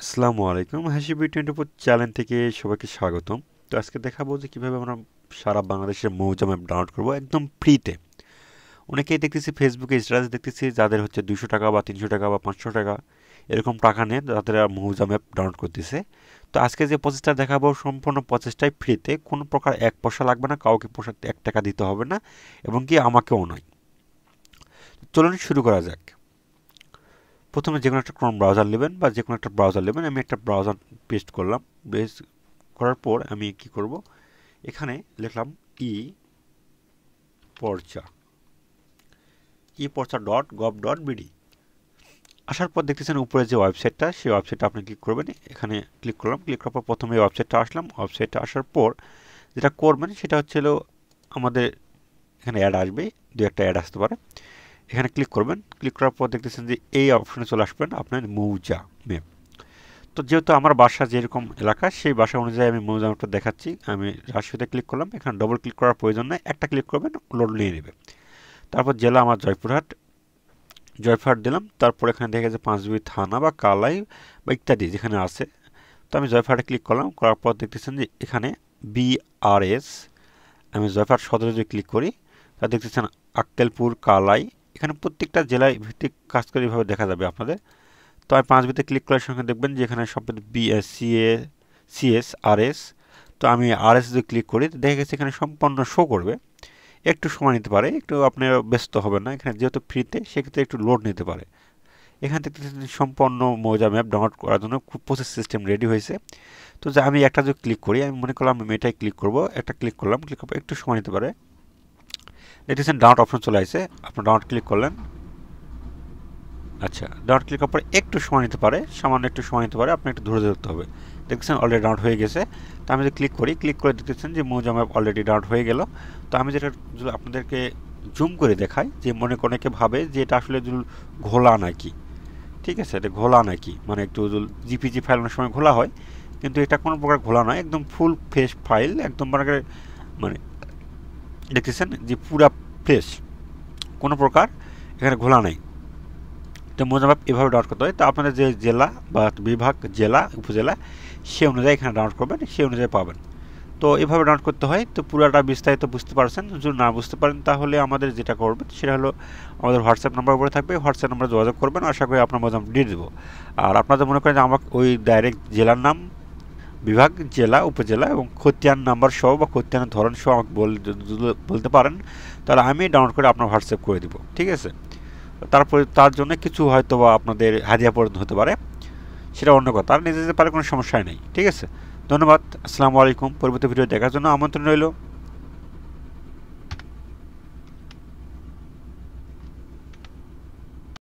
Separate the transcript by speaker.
Speaker 1: আসসালামু আলাইকুম, হাসিবি 24 চ্যানেল থেকে সবাইকে স্বাগতম। তো আজকে দেখাবো যে কিভাবে আমরা সারা বাংলাদেশের মৌজা ম্যাপ ডাউনলোড করবো একদম ফ্রিতে। অনেকেই দেখতেছি ফেসবুকে স্ট্যাটাস দেখতেছি যাদের হচ্ছে 200 টাকা বা 300 টাকা বা 500 টাকা এরকম টাকা নিয়ে তাদের মৌজা ম্যাপ ডাউনলোড করতেছে। তো আজকে যে প্রসেসটা দেখাবো সম্পূর্ণ প্রসেসটাই ফ্রিতে, কোনো প্রকার এক পয়সা লাগবে না, কাউকে পয়সা 1 টাকা দিতে হবে না, এবং কি আমাকেও নয়। চলুন শুরু করা যাক। প্রথমে যে কোনো একটা ক্রোম ব্রাউজার নেবেন বা যে কোনো একটা ব্রাউজার নেবেন। আমি একটা ব্রাউজার পেস্ট করলাম। পেস্ট করার পর আমি কি করব, এখানে লিখলাম পর্চা epорচা.gov.bd। আসার পর দেখতেছেন উপরে যে ওয়েবসাইটটা, সেই ওয়েবসাইটটা আপনি ক্লিক করবেন। এখানে ক্লিক করলাম। ক্লিক করার পর প্রথমে এই ওয়েবসাইটটা আসলাম। ওয়েবসাইটটা আসার পর যেটা করবেন সেটা হচ্ছে আমাদের এখানে অ্যাড আসবে, দু একটা অ্যাড আসতে পারে। এখানে ক্লিক করবেন। ক্লিক করার পর দেখতেছেন যে এই অপশনে চলে আসবেন আপনার মৌজা ম্যাপ। তো যেহেতু আমার বাসা যেরকম এলাকা, সেই বাসা অনুযায়ী আমি মৌজা ম্যাপটা দেখাচ্ছি। আমি রাজশাহীতে ক্লিক করলাম। এখানে ডবল ক্লিক করার প্রয়োজন নেই, একটা ক্লিক করবেন, লোড নিয়ে নেবে। তারপর জেলা আমার জয়পুরহাট দিলাম। তারপর এখানে দেখা যায় পাঁচবিবি থানা বা কালাই বা ইত্যাদি যেখানে আছে। তো আমি জয়পুরহাটে ক্লিক করলাম। করার পর দেখতেছেন যে এখানে বিআরএস, আমি জয়পুরহাট সদরে যদি ক্লিক করি তা দেখতেছেন আক্কেলপুর, কালাই, এখানে প্রত্যেকটা জেলায় ভিত্তিক কাজ করে এভাবে দেখা যাবে আপনাদের। তো আমি 5বিতে ক্লিক করার সঙ্গে দেখবেন যে এখানে সব সিএস আরএস। তো আমি আরএস যদি ক্লিক করি দেখা গেছে এখানে সম্পূর্ণ শো করবে। একটু সময় নিতে পারে, একটু আপনি ব্যস্ত হবেন না, এখানে যেহেতু ফ্রিতে সেক্ষেত্রে একটু লোড নিতে পারে। এখান থেকে সম্পূর্ণ মৌজা ম্যাপ ডাউনলোড করার জন্য খুব প্রসেস সিস্টেম রেডি হয়েছে। তো যে আমি একটা যদি ক্লিক করি, আমি মনে করলাম আমি এটাই ক্লিক করব, একটা ক্লিক করলাম। ক্লিক করার একটু সময় নিতে পারে। দেখতেছেন ডাউনলোড অপশন চলে আসছে, আপনি ডাউনলোড ক্লিক করলেন। আচ্ছা, ডাউনলোড ক্লিক করার পর একটু সময় নিতে পারে, সামান্য একটু সময় নিতে পারে, আপনি একটু ধৈর্য ধরতে হবে। দেখছেন অলরেডি ডাউনলোড হয়ে গেছে। তো আমি যদি ক্লিক করি, ক্লিক করে দেখতেছেন যে মৌজা ম্যাপ অলরেডি ডাউনলোড হয়ে গেল। তো আমি যেটা যদি আপনাদেরকে জুম করে দেখাই, যে অনেকে ভাবে যে এটা আসলে ঘোলা নাকি। ঠিক আছে, এটা ঘোলা নাকি মানে একটু জিপিজি ফাইল অনেক সময় ঘোলা হয়, কিন্তু এটা কোনো প্রকার ঘোলা নয়, একদম ফুল ফ্রেশ ফাইল, একদম মানে দেখতেছেন যে পুরা ফ্রেশ, কোনো প্রকার এখানে ঘোলা নাই। তো মৌজা ম্যাপ এভাবে ডাউনলোড করতে হয়। তো আপনাদের যে জেলা বা বিভাগ, জেলা, উপজেলা, সে অনুযায়ী এখানে ডাউনলোড করবেন, সেই অনুযায়ী পাবেন। তো এভাবে ডাউনলোড করতে হয়। তো পুরোটা বিস্তারিত বুঝতে পারছেন। যদি না বুঝতে পারেন তাহলে আমাদের যেটা করবেন সেটা হলো আমাদের হোয়াটসঅ্যাপ নাম্বার উপরে থাকবে, হোয়াটসঅ্যাপ নাম্বারে যোগাযোগ করবেন, আশা করি আপনার মৌজা দিয়ে দেবো। আর আপনাদের মনে করেন যে আমাকে ওই ডাইরেক্ট জেলার নাম, বিভাগ, জেলা, উপজেলা এবং খতিয়ান নাম্বার সহ বা খতিয়ানের ধরন সহ আমাকে বলতে পারেন, তাহলে আমি ডাউনলোড করে আপনার হোয়াটসঅ্যাপ করে দিব। ঠিক আছে, তারপরে তার জন্য কিছু হয়তো বা আপনাদের হাদিয়া প্রদান হতে পারে, সেটা অন্য কথা। আর নিজে যেতে পারে, কোনো সমস্যাই নেই। ঠিক আছে, ধন্যবাদ। আসসালামু আলাইকুম। পরবর্তী ভিডিও দেখার জন্য আমন্ত্রণ রইল।